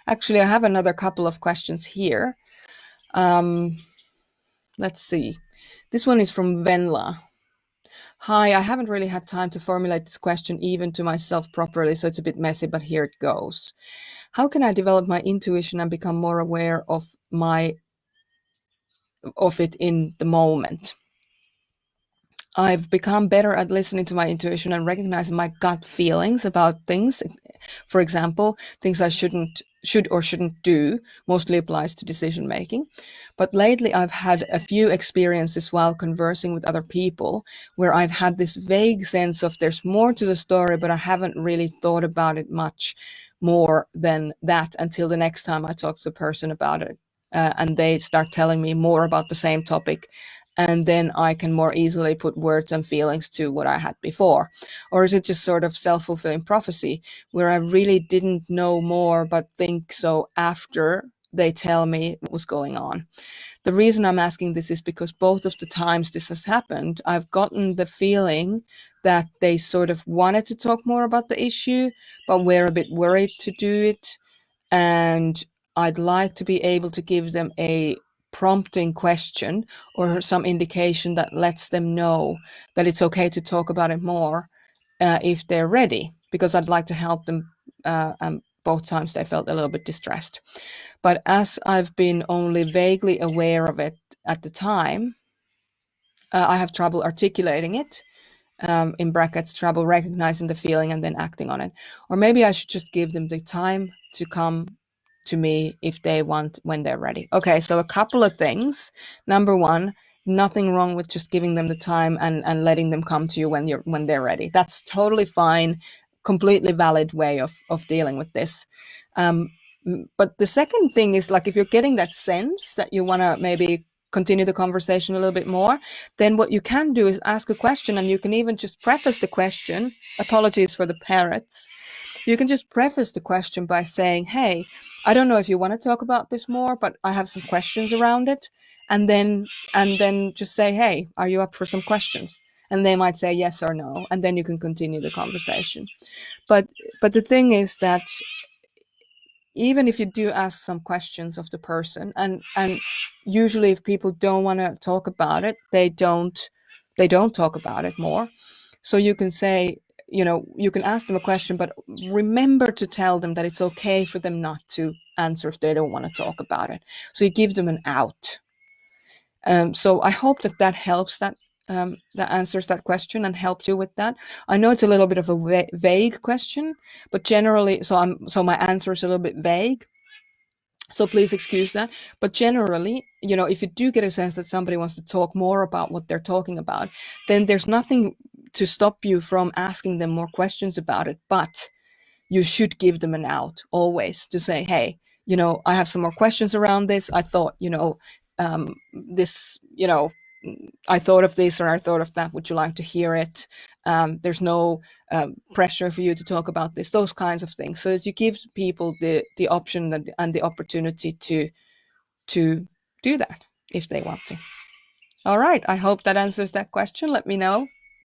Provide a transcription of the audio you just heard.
Actually, I have another couple of questions here. Let's see. This one is from Venla. Hi, I haven't really had time to formulate this question even to myself properly, so it's a bit messy, but here it goes. How can I develop my intuition and become more aware of it in the moment? I've become better at listening to my intuition and recognizing my gut feelings about things. For example, things I should or shouldn't do mostly applies to decision making. But lately I've had a few experiences while conversing with other people where I've had this vague sense of there's more to the story, but I haven't really thought about it much more than that until the next time I talk to a person about it. And they start telling me more about the same topic, and then I can more easily put words and feelings to what I had before? Or is it just sort of self-fulfilling prophecy where I really didn't know more but think so after they tell me what was going on? The reason I'm asking this is because both of the times this has happened, I've gotten the feeling that they sort of wanted to talk more about the issue, but were a bit worried to do it. And I'd like to be able to give them a prompting question or some indication that lets them know that it's okay to talk about it more if they're ready, because I'd like to help them. And both times they felt a little bit distressed. But as I've been only vaguely aware of it at the time, I have trouble articulating it, in brackets, trouble recognizing the feeling and then acting on it. Or maybe I should just give them the time to come to me if they want, when they're ready. Okay, so a couple of things. Number one, nothing wrong with just giving them the time and letting them come to you when they're ready. That's totally fine, completely valid way of dealing with this. But the second thing is, like, if you're getting that sense that you want to maybe continue the conversation a little bit more, then what you can do is ask a question, and you can even just preface the question. Apologies for the parrots. You can just preface the question by saying, hey, I don't know if you want to talk about this more, but I have some questions around it. And then just say, hey, are you up for some questions? And they might say yes or no, and then you can continue the conversation. But the thing is that even if you do ask some questions of the person, and usually if people don't want to talk about it, they don't talk about it more. So you can say, you can ask them a question, but remember to tell them that it's okay for them not to answer if they don't want to talk about it. So you give them an out. So I hope that helps, that answers that question and helps you with that. I know it's a little bit of a vague question, but generally, so my answer is a little bit vague. So please excuse that. But generally, if you do get a sense that somebody wants to talk more about what they're talking about, then there's nothing to stop you from asking them more questions about it. But you should give them an out always, to say, hey, I have some more questions around this. I thought, this, I thought of this, or I thought of that. Would you like to hear it? There's no pressure for you to talk about this, those kinds of things. So that you give people the option and the opportunity to do that if they want to. All right. I hope that answers that question. Let me know.